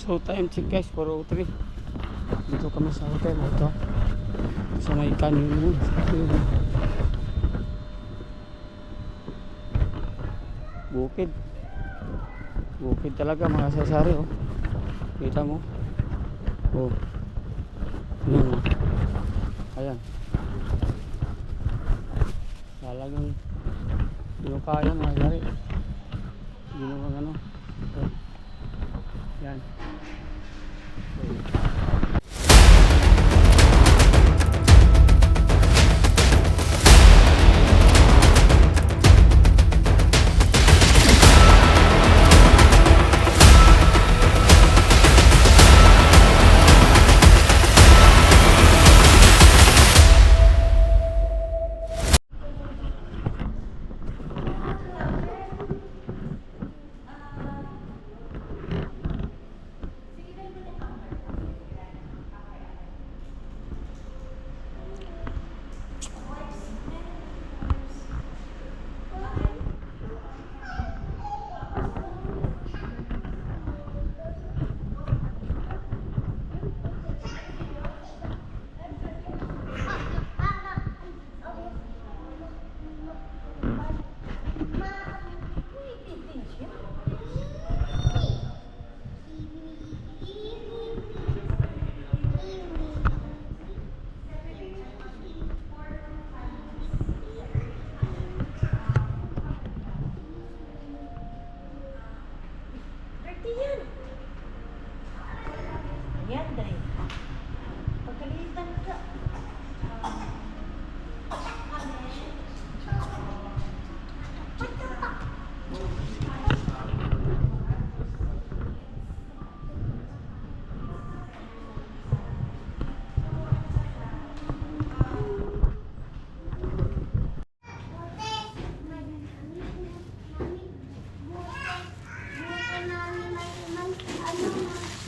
So time check guys, 4:03. Dito kami sa hotel. Ito sa may canyon mo. Bukid. Bukid talaga mga sasari oh. Kita mo. Oh. Ayan. Ayan. Talagang hindi mo kaya mga sasari. Hindi mo ano. Oh. Yan.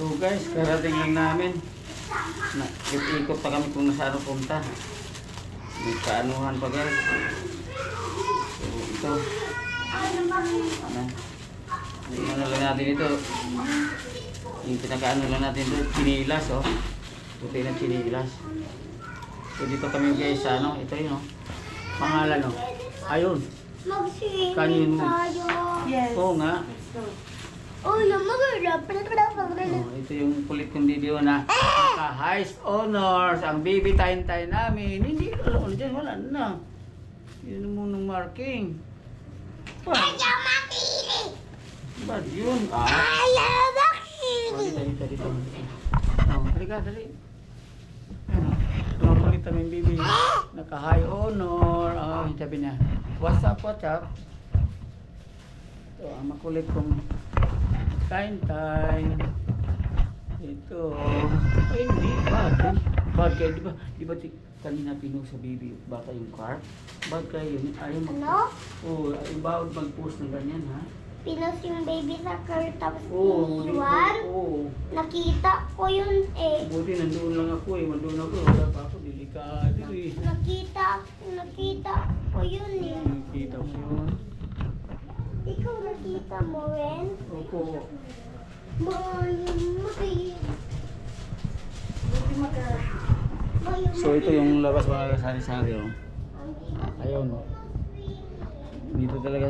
So guys, karating lang namin. Ikot pa kami kung nasaan punta. May kaanuhan pa guys. So ito. Ano? Yung ano lang natin ito. Yung pinakaano lang natin ito. Chinilas oh. Puti na chinilas. So dito kami guys sa ano. Ito yun oh. Pangalan oh. Ayun. Canyon mo. Yes. Oo nga. Oh, Ito yung kulit kong video na naka-highest honors ang baby tayo namin. Hindi ko alam dyan, wala na. Yun mo nung marking. Ayaw makili! Ba't yun? Ayaw makili! Dito. Halika, dali. Ang kulit ang baby. Naka-high honor. Sabi niya, what's up? Ito, ang makulit kong Tayo. Ito. Ay, hindi. Bad kayo. Di ba kanina pinog sa baby bata yung car? Bad kayo yun. Ayaw Ano? Oo, ayaw bawal mag-post ng ganyan, ha? Pinos yung baby sa car tapos Oo, iniwan. oo. Nakita ko yun eh. Buti nandoon lang ako eh. Nandoon ako. Wala pa ako. Delikado eh. Nakita ko yun eh. Nakita mo yun. Ikaw nakita mo rin? Opo. So ito yung labas mga kasari-sari oh. Ayun. Dito talaga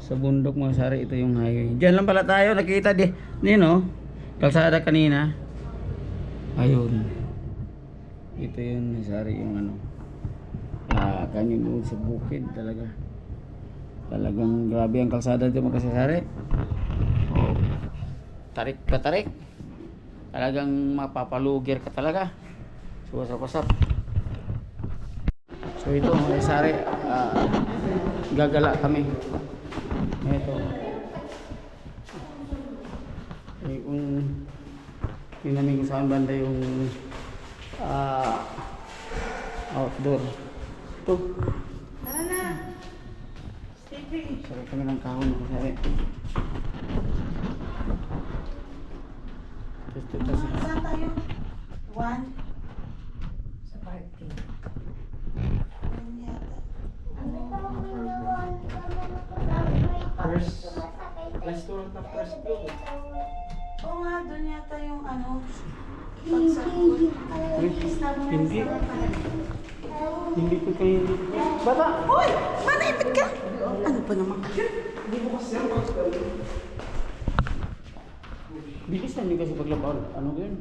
sa bundok mga sari, ito yung highway. Diyan lang pala tayo nakita no? Kalsada kanina. Ayun. Ito yun sari yung ano. Kanina sa bukid talaga. Talagang grabe ang kalsada dito mga kasari. Oh. Tarik pa tarik. Talagang mapapalugir ka talaga. So wasap. So ito mga kasari, gagala kami. Ito. Eh, kung tinamin ko saan banda yung outdoor. Ito. Tara na. Sarap kami ng kahon mga kasari. Saan tayo? One. Sa parking. First restaurant na first floor. Oo nga, doon yata yung ano, pagsabot. Hindi. Hindi ko kayo. Bata! Hoy! Manaipit ka! Ano pa naman? Bilis na niyo kasi paglabaw. Ano yun?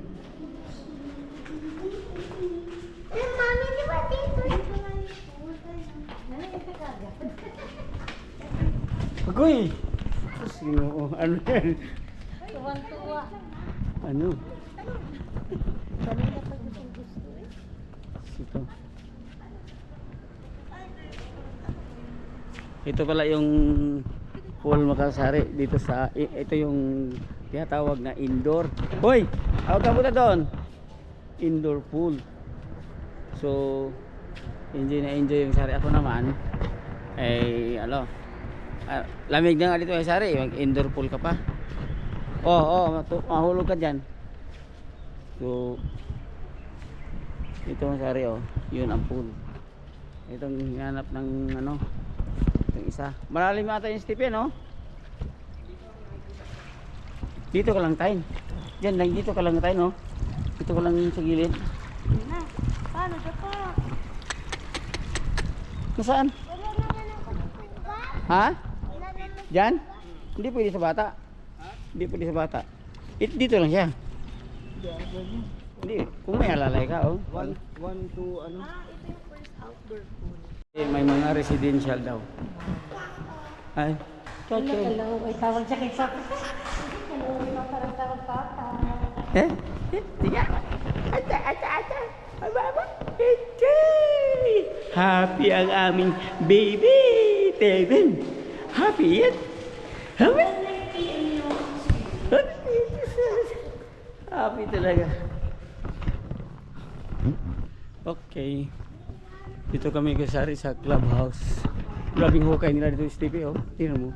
Mami, di ba dito? Agoy! Ginoo. Ano yan? Tuwan-tuwa. Ano? Kanina pa gusto eh. Ito. Ito pala yung pool Makasari dito sa ito yung tinatawag na indoor. Hoy, tawag ka muna doon. Indoor pool. So enjoy na enjoy yung Sari. Ako naman ano, lamig na nga dito ay Sari, mag indoor pool ka pa. Mahulog ka diyan. So ito ang Sari, yun ang pool. Itong hinanap ng ano, yung isa. Malalim ata yung Stephen, dito ka lang tayo. Diyan lang, dito ka lang tayo, dito ka lang sa gilid. Paano ka pa? Nasaan? Ha? Diyan? Hindi pwede sa bata. Hindi pwede sa bata. Dito lang siya. Hindi, kung may alalay ka, One, two, ano? Ito yung first outdoor pool. May mga residential daw. Ay, Hello, ay tawag siya kay Papa. Hello, parang tawag Papa. Tiga. Ata. Aba. Happy ang aming baby, Tevin. Happy yan? Happy? Happy talaga. Okay. Dito kami kasari sa clubhouse. Grabing hukay nila dito sa TV, Tingnan mo.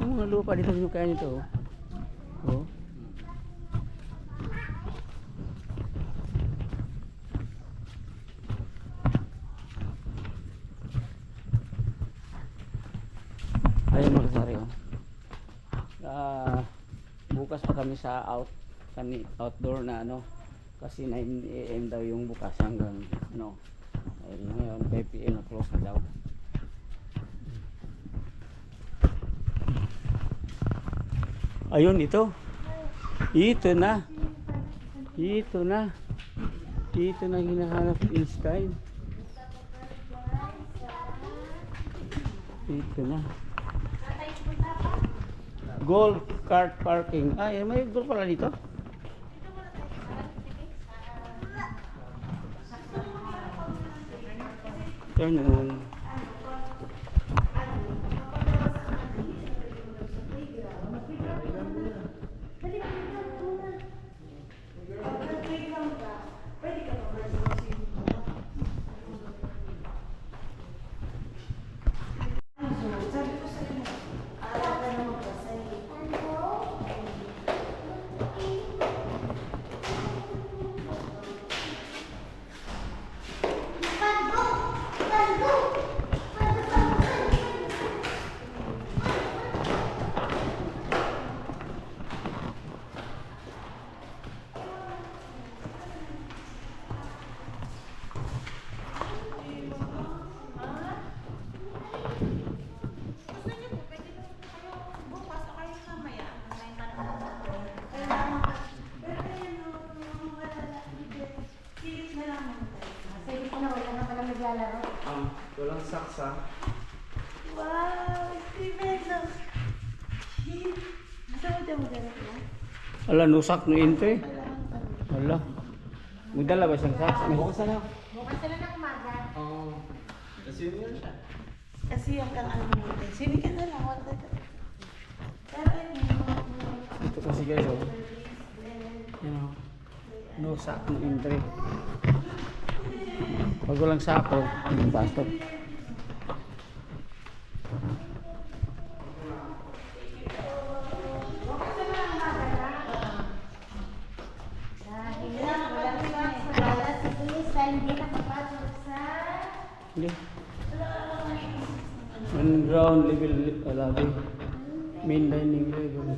Ang mga lupa dito hinukay nito, Ayun mga kasari, bukas pa kami sa outdoor na ano, kasi 9 AM daw yung bukas hanggang ngayon 5 PM na close na daw. Ayun, ito na hinahanap Einstein. Ito na golf cart parking. May golf pala dito. Ganun. Walang saksa. Wow, Steven, look. Gusto mo dyan mo Ala, nusak no inte. Ala. Mudala ba siyang saks? Bukas na. Bukas sila na umaga. Oo. Kasi yun siya. Kasi yung kang ano mo. Sini ka na lang. Wala ka. Pero Ito kasi guys, nusak no inte. Pag walang sako, yung pasok. Hindi. On ground level lobby. Main dining level.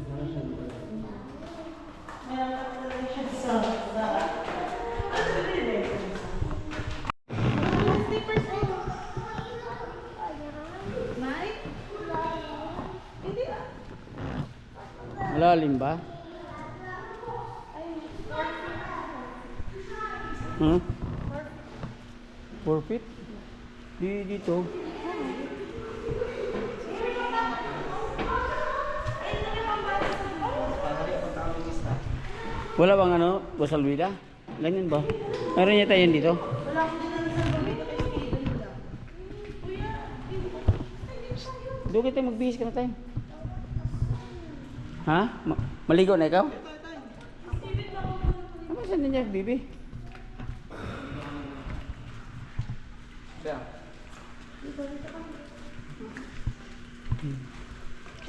Malalim ba? Hmm? 4 feet? Dito. Wala bang ano? Bosalwida? Ganyan ba? Meron yata yan dito? Doon kita magbihis ka na tayo. Ha? Maligo na ikaw? Ano saan niya, bibi?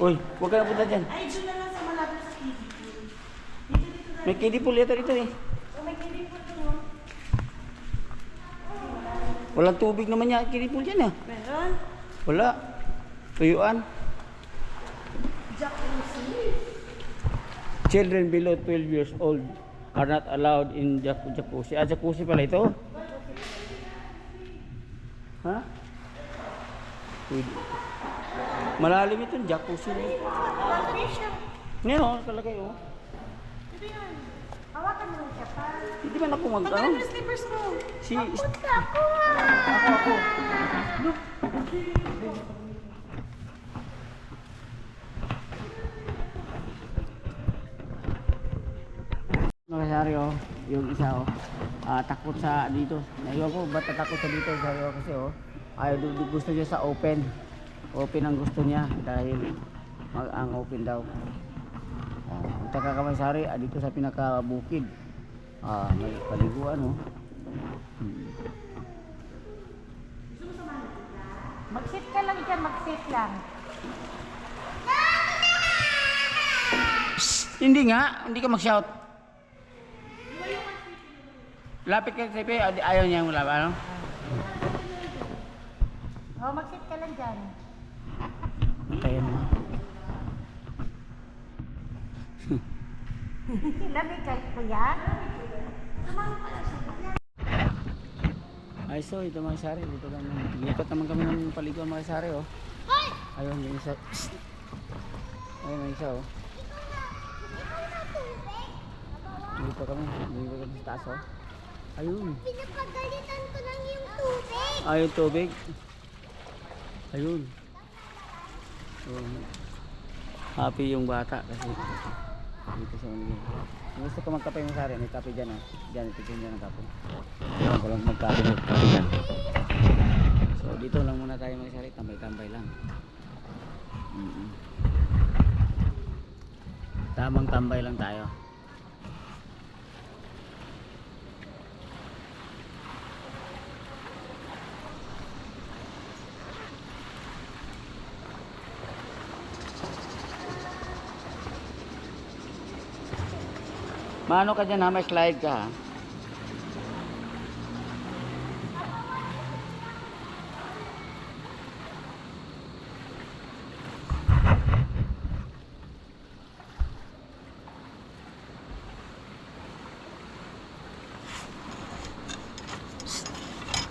Uy, huwag ka na punta dyan. Ay, doon na lang sa malapit sa kiddie pool. May kiddie pool yata dito eh. May kiddie pool doon. Walang tubig naman yan, kiddie pool dyan ah. Meron? Wala. Tuyuan. Jacuzzi. Children below 12 years old are not allowed in jacuzzi. Ah, jacuzzi pala ito. Ha? Pwede. Malalim ito, jacuzzi na ito. Malaki siya. Ngayon, nakalagay oh. Ito yan. Hawakan mo siya pa. Hindi ba ako mag Pagkain mo yung slippers mo. Si... Punta ako Ako. Mga sari oh, yung isa oh, takot sa dito. Naiwan ko, ba't takot sa dito? Sabi ko kasi oh, gusto niya sa open. Open ang gusto niya dahil ang open daw. Punta ka kamay sari, dito sa pinakabukid. May paliguan oh. Mag-sit ka lang dyan, mag-sit lang. Hindi nga, hindi ka mag-shout. Lapit ka sa Pepe, ayaw niya yung laban, ano? Mag-sit ka lang dyan. Antayin mo. Lamig ka, kuya. Ay, so ito mga sari, dito lang. Lipat naman kami ng paliguan mga sari, oh. Ayun, yung isa. Ayun, yung isa, oh. Dito kami sa taas, oh. Ayun. Pinapagalitan ko lang yung tubig. Ayun, tubig. Ayun. Happy yung bata kasi dito siya ulit. Gusto ko magkape mo sari, may kape dyan, oh. Dyan, itikin dyan ang kape. Ayun ko lang magkape dyan. So dito lang muna tayo mga sari, tambay-tambay lang. Tamang tambay lang tayo. Maano ka dyan ha, may slide ka ha.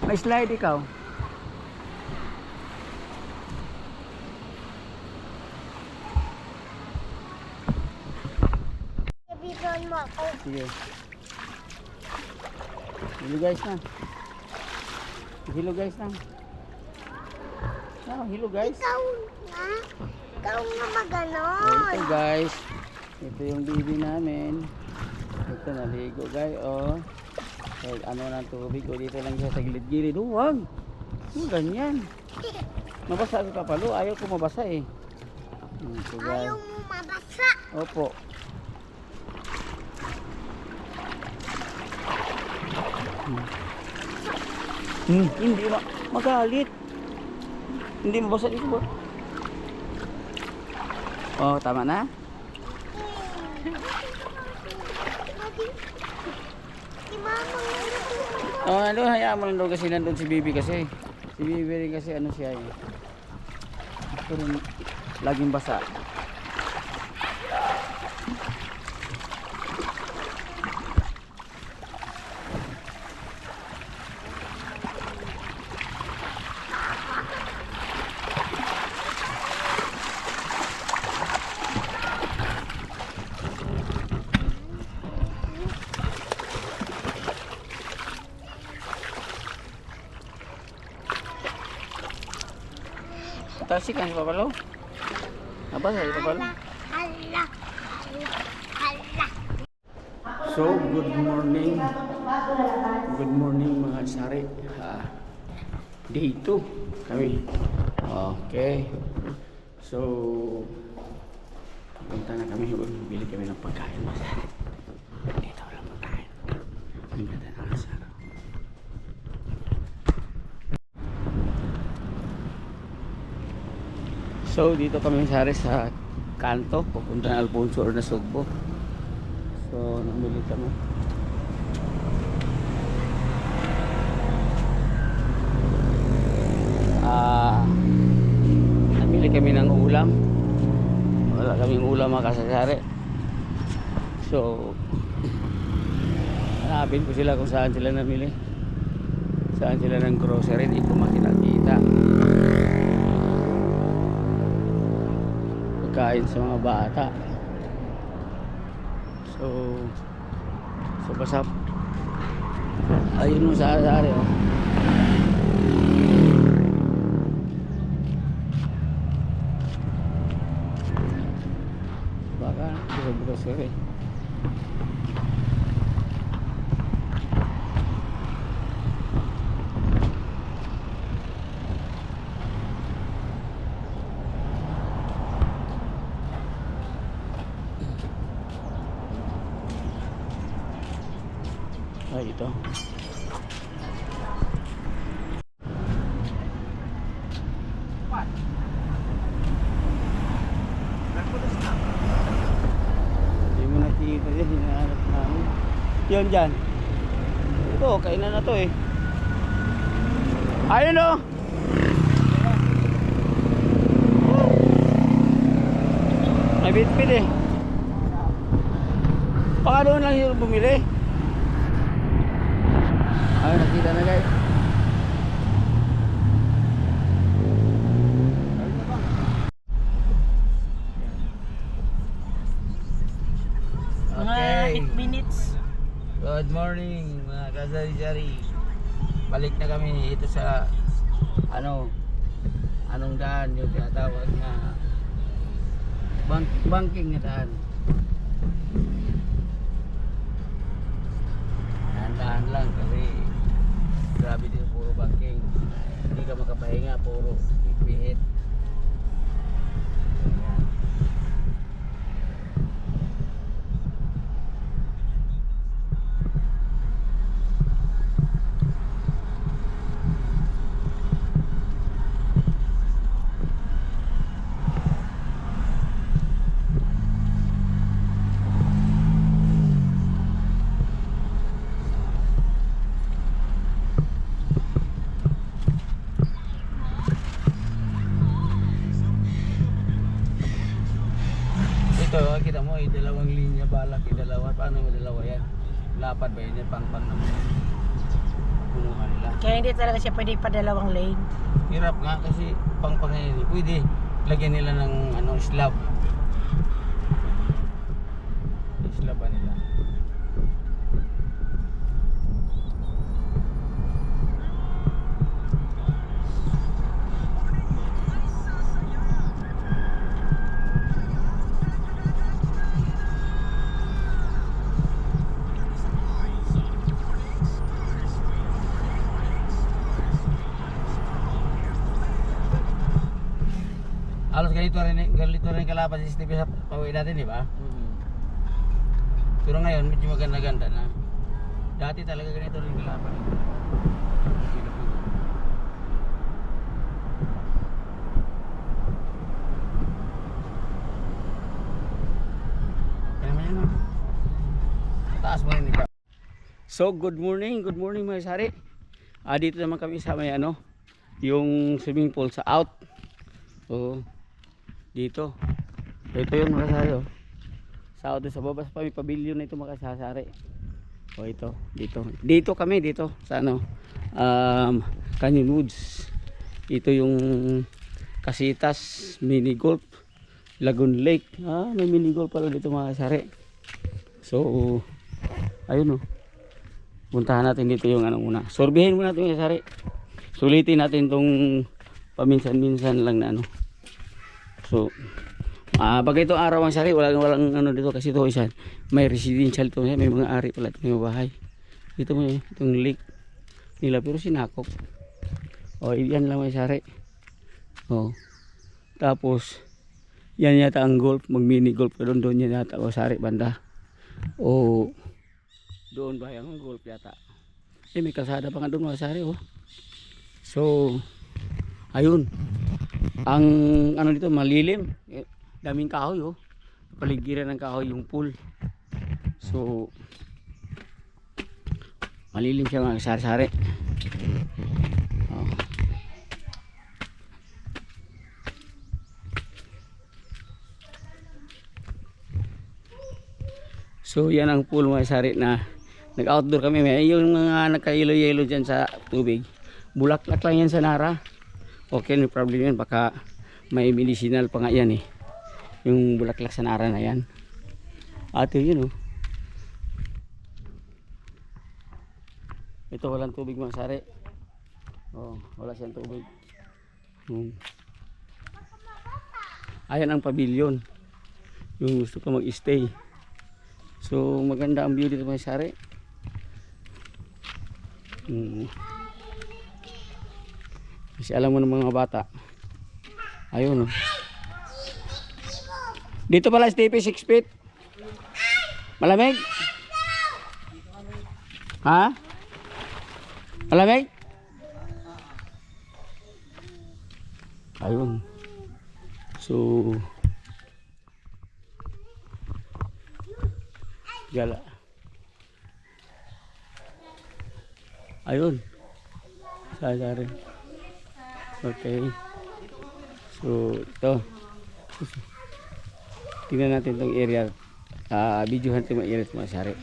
May slide ikaw. Bibigyan mo ako. Sige. Hello guys na. Hello guys na. Hello guys. Ikaw nga maganon. Ito guys. Ito yung baby namin. Ito naligo guys. Oh. Ano ng tubig. O dito lang siya sa gilid-gilid. Huwag. Ganyan. Mabasa ka palo. Ayaw ko mabasa eh. Ito guys. Ayaw mo mabasa. Opo. Hindi magalit. Hindi mabasa dito ba? Oh, tama na. Si mama nga Oh, ano, hayaan mo lang daw kasi nandun si Bibi kasi. Si Bibi rin kasi ano siya eh. Ito rin, laging basa. Magtalsikan si Papalo. Apa sa Papalo? So, good morning. Good morning mga sari. Day 2 kami. Okay. So, punta na kami. Bili kami ng pagkain mga sari. Dito lang pagkain. Ang ganda ng asar. So, dito kami sari sa kanto. Pupunta ng Alfonso or Nasugbo. So, namili kami. Namili kami ng ulam. Wala kaming ulam mga kasasari. So, hanapin ko sila kung saan sila namili. Saan sila ng grocery. Hindi ko makita-kita. Pagkain sa mga bata. So pasap. Ayun mo sa ari oh. Baka bukas sore. Ay, ito. Hindi mo nakikita yan. Hinahanap namin. Yun dyan. Ito, kainan na to eh. Ayun o. May bitbit eh. Baka doon lang yung bumili. Ay, nakita na guys. Mga 8 minutes. Good morning mga kasari-sari. Balik na kami ito sa anong daan yung tinatawag na banking na daan. Dahan lang kasi grabe din puro banking, hindi ka makapahinga, puro pipihit. Ito, kita mo, dalawang linya balak, dalawa. Paano mo dalawa yan? Lapad ba yun? Pang-pang naman. Punuhan nila. Kaya hindi talaga siya pwede pa dalawang lane. Hirap nga kasi pang-pang yan. Pwede lagyan nila ng slab. Slab ba nila? Halos ganito rin kalaban si Steve sa pauwi natin, di ba? Pero ngayon medyo maganda-ganda na. Dati talaga ganito rin kalaban. Kaya man yan, taas mo rin ikaw. So good morning mga sari. Dito naman kami sa may yung swimming pool sa out. So dito. Ito yung mga sari oh. Sa out sa baba sa pavilion na ito mga sasari. O ito, dito. Dito kami dito sa Canyon Woods. Ito yung Casitas mini golf Lagoon Lake. May mini golf pala dito mga sari. So ayun oh. Puntahan natin dito yung muna. Sorbihin muna natin mga sari. Sulitin natin tong paminsan-minsan lang na So, pag ito araw ang sari, walang ano dito kasi ito isa, may residential to, may mga ari pala ito, may bahay. Dito mo itong lake nila pero sinakop. O, yan lang may sari. O, tapos, yan yata ang golf, mag mini golf doon yan yata o sari banda. O, doon ba yung golf yata. May kalsada pa nga doon mga sari oh. So, ayun. Ang ano dito malilim. Daming kahoy oh. Paligiran ng kahoy yung pool. So, malilim siya mga sari-sari. Oh. So yan ang pool mga sari na nag-outdoor kami. May yung mga nagka-yelo-yelo dyan sa tubig. Bulaklak lang yan sa Nara. Okay, no problem yan. Baka may medicinal pa nga yan eh. Yung bulaklak sa Nara na yan. At yun oh. Ito walang tubig mga sari. Oh, wala siyang tubig. Ayan ang pavilion. Yung gusto ko mag-stay. So maganda ang view dito mga sari. Kasi alam mo ng mga bata. Ayun oh. Dito pala STP 6 feet. Malamig? Ha? Malamig? Ayun. So gala. Ayun. Sasari. Okay. So ito. Tingnan natin itong area. Videohan natin mga area mga sari.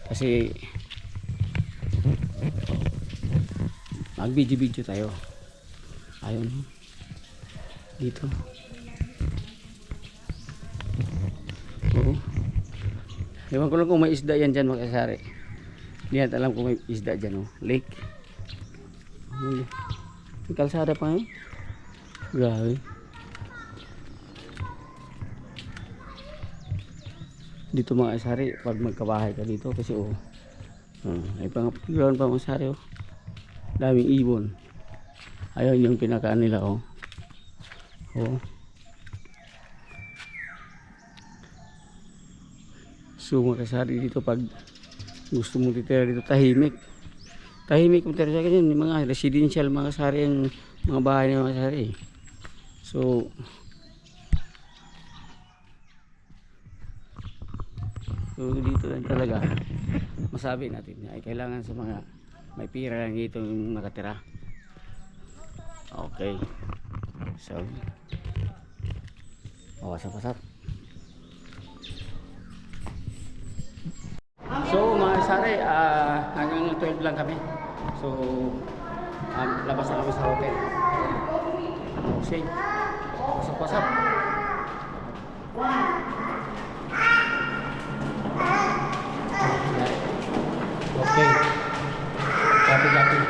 Kasi mag-video tayo. Ayun. Dito. Oo. Ewan ko lang kung may isda yan dyan mga kasari. Hindi natin alam kung may isda dyan oh. Lake. May kalsada pa eh. Grabe. Dito mga kasari pag magkabahay ka dito kasi oh. May pang-playground pa mga kasari oh. Daming ibon. Ayun yung pinakaan nila oh. Oh. So mga kasari dito pag gusto mo titira dito tahimik. Tahimik mo titira sa ganyan. Mga residential mga kasari yung mga bahay ng mga kasari. So dito lang talaga masabi natin ay kailangan sa mga may pira lang dito yung nakatira. Okay. So pasap. So mga sari, hanggang 12 lang kami. So labas na kami sa hotel. Okay. Pasap. Okay. Copy.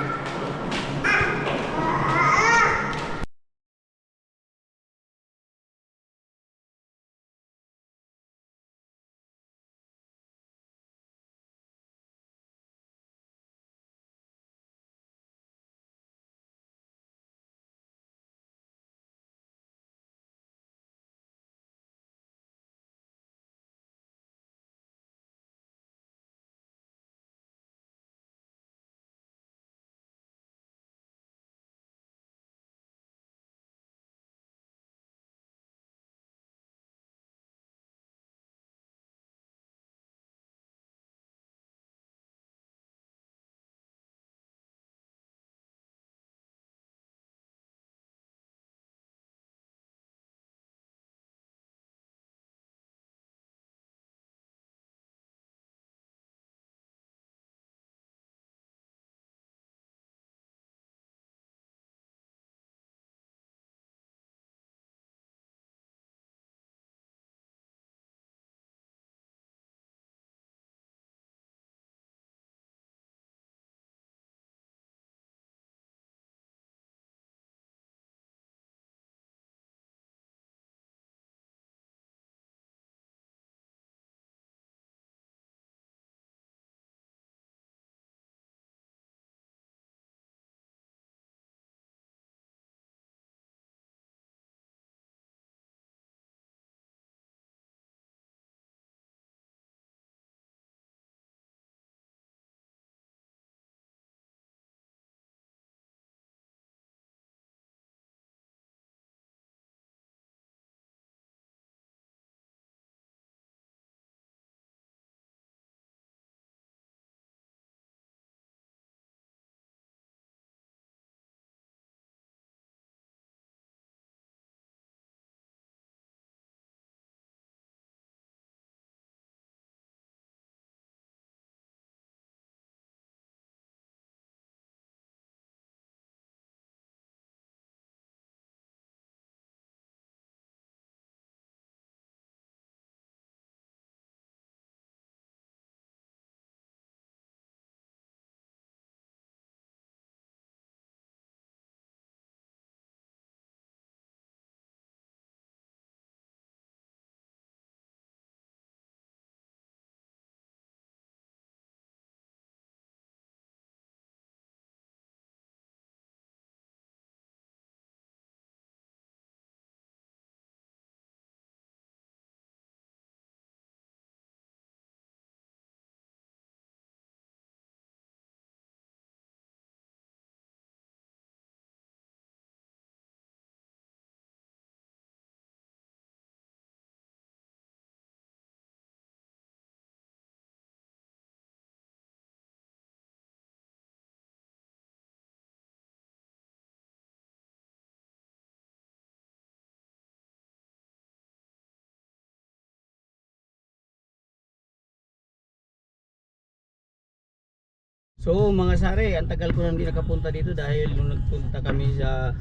So mga sari, ang tagal ko nang hindi nakapunta dito dahil nung nagpunta kami sa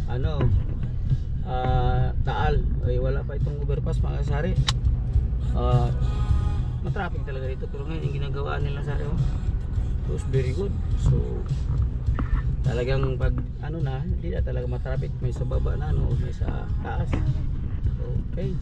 ano Taal, ay wala pa itong overpass mga sari. Matraffic talaga dito pero ngayon yung ginagawa nila sari it was very good. So talagang pag ano na, hindi na talaga matraffic, may sa baba na ano, may sa taas. Okay.